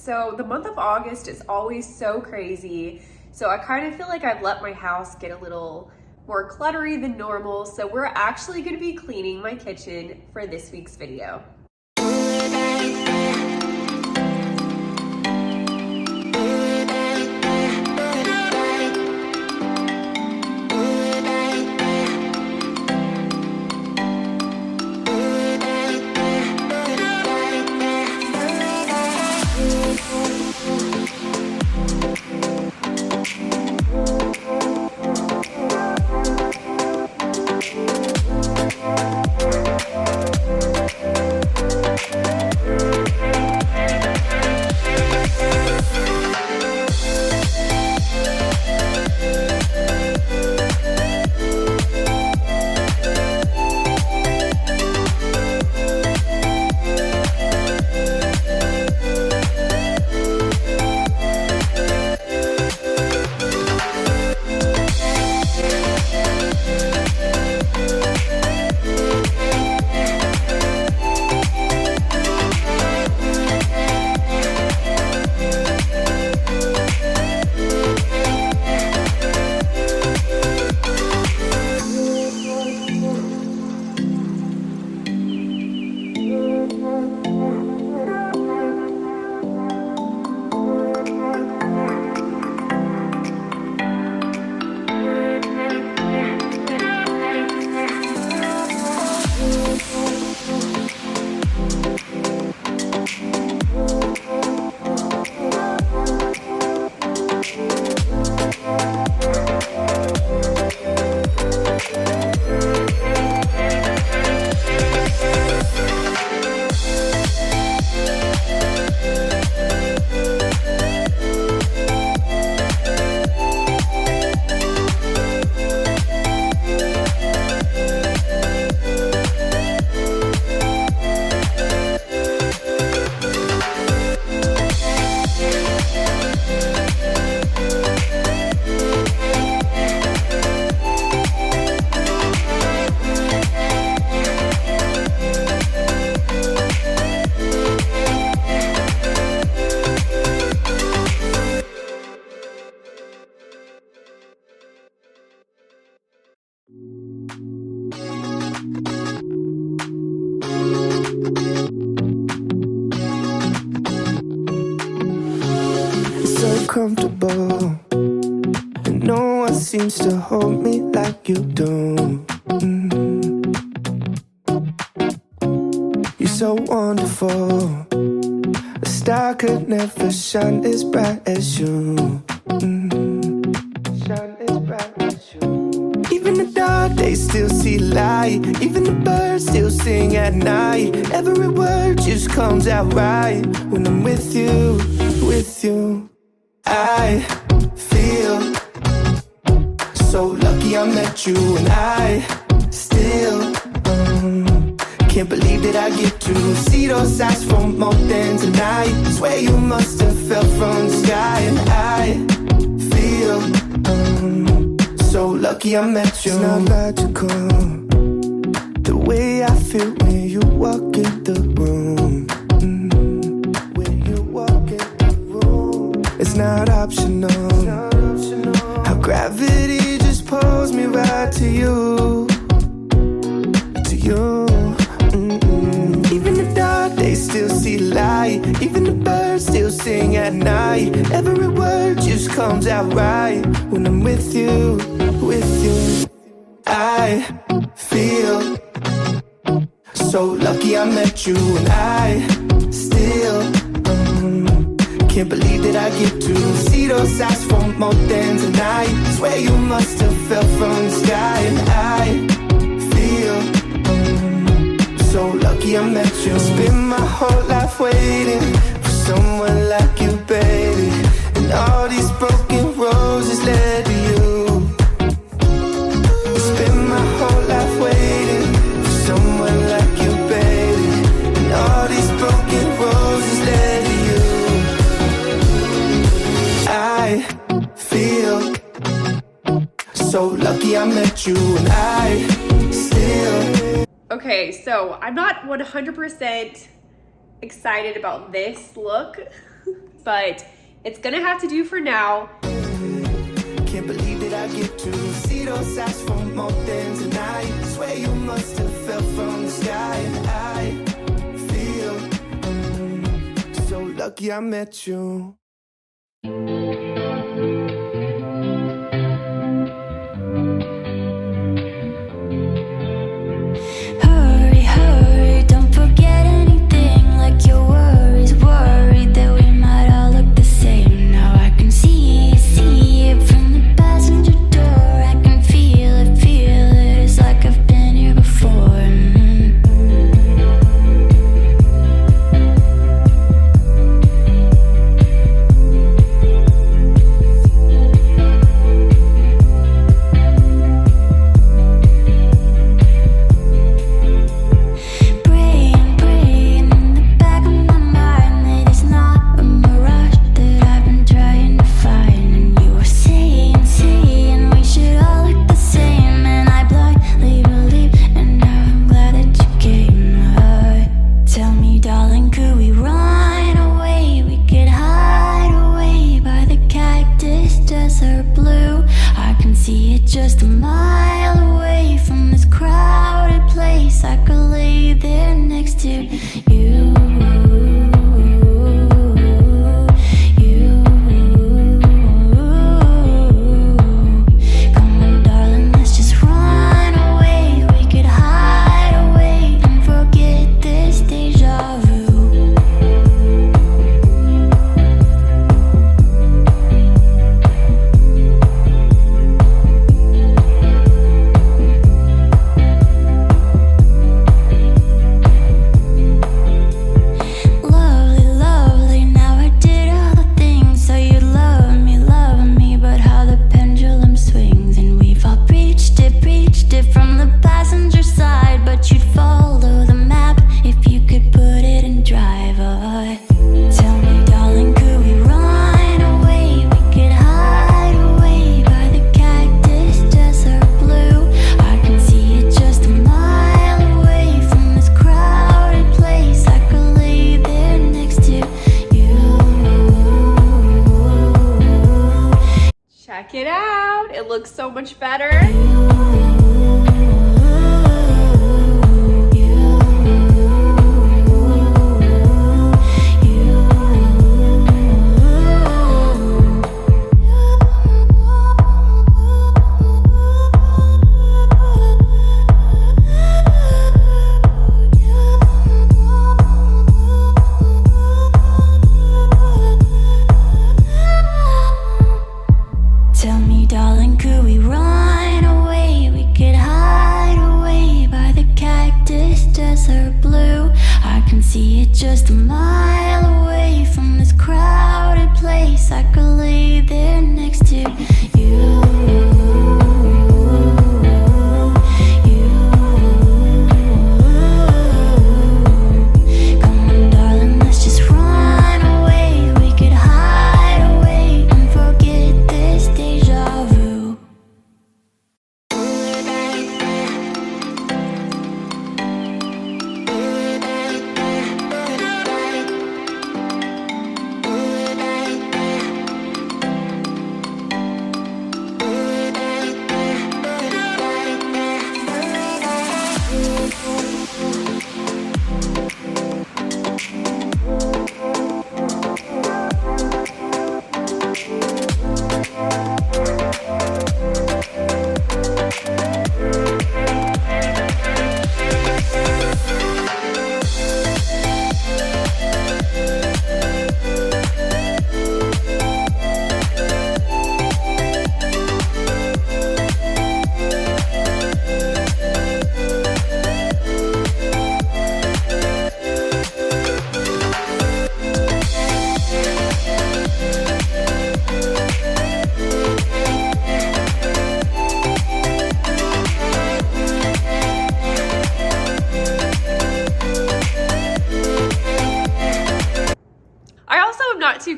So the month of August is always so crazy. So I kind of feel like I've let my house get a little more cluttery than normal. So we're actually going to be cleaning my kitchen for this week's video. So comfortable, and no one seems to hold me like you do. You're so wonderful, a star could never shine as bright as you. Shine as bright as you. Even the dark days still see light, even the birds still sing at night. Every word just comes out right when I'm with you, with you. I feel so lucky I met you, and I still can't believe that I get to see those eyes for more than tonight. Swear you must have fell from the sky, and I feel so lucky I met you. It's not logical, the way I feel when you walk in the room. When you walk in the room, it's not optional. How gravity just pulls me right to you, to you. Even the dark days still see light, even the birds still sing at night. Every word just comes out right when I'm with you, with you. I feel so lucky I met you, and I still can't believe that I get to see those eyes for more than tonight. Swear you must have fell from the sky, and I feel so lucky I met you. Spent my whole life waiting for someone like you, baby, and all these broken roses led to you. Spent my whole life waiting for someone like you, baby, and all these broken roses led to you. I feel so lucky I met you, and I still. Okay, so I'm not 100% excited about this look. but it's gonna have to do for now. Can't believe that I get to see those eyes for more than tonight. Swear you must have fell from the sky. I feel so lucky I met you. Hurry, hurry, don't forget anything. Like your worries, worried that we might all look the same. Now I can see it from the passenger door. I can feel it, it's like I've been here before. Just a mile away from this crowded place, I could lay there next to you. Come on, darling, let's just run away. We could hide away and forget this deja vu. From the passenger side, but you'd follow the map if you could put it in driver. Tell me, darling, could we run away? We could hide away by the cactus desert blue. I can see it just a mile away from this crowded place. I could lay there next to you. Check it out, it looks so much better. Tell me, darling, could we run away? We could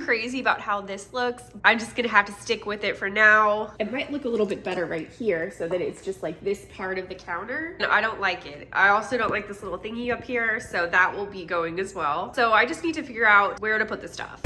crazy about how this looks. I'm just gonna have to stick with it for now. It might look a little bit better right here so that it's just like this part of the counter. And I don't like it. I also don't like this little thingy up here, so that will be going as well. So I just need to figure out where to put the stuff.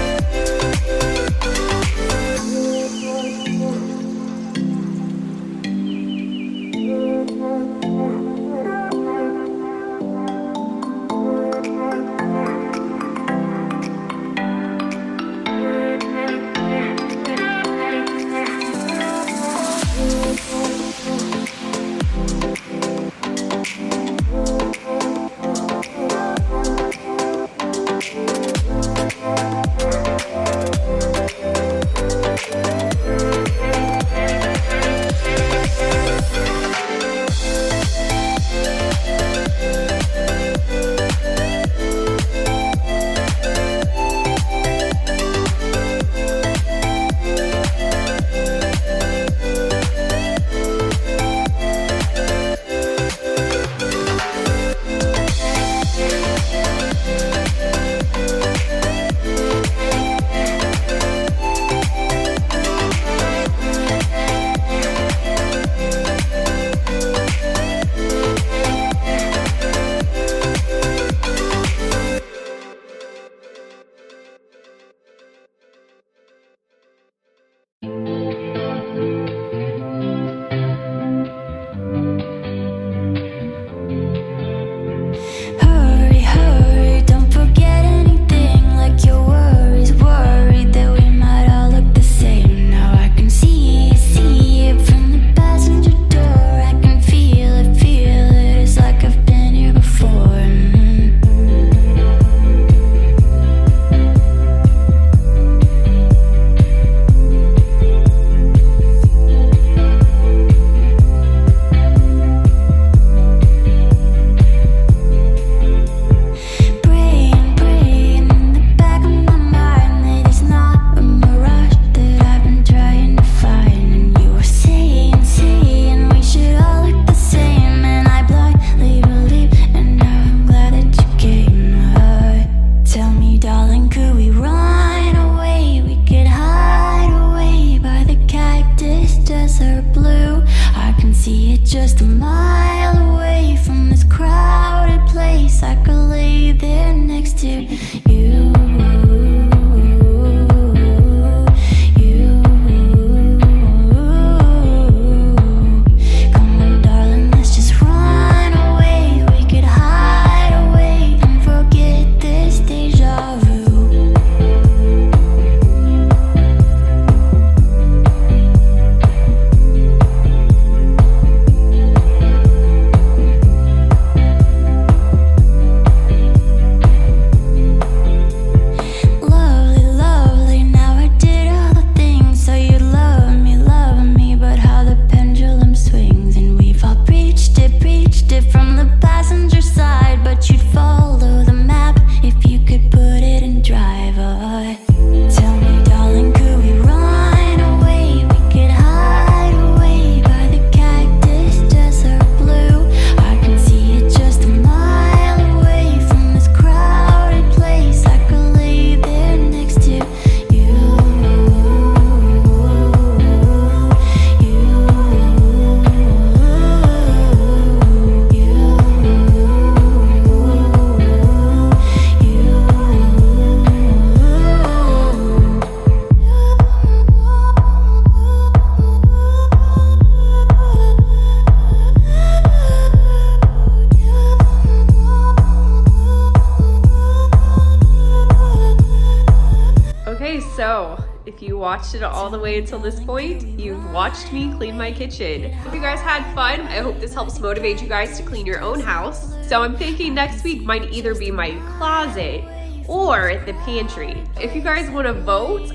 So if you watched it all the way until this point, you've watched me clean my kitchen. Hope you guys had fun. I hope this helps motivate you guys to clean your own house. So I'm thinking next week might either be my closet or the pantry. If you guys want to vote,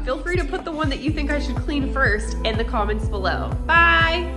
feel free to put the one that you think I should clean first in the comments below. Bye!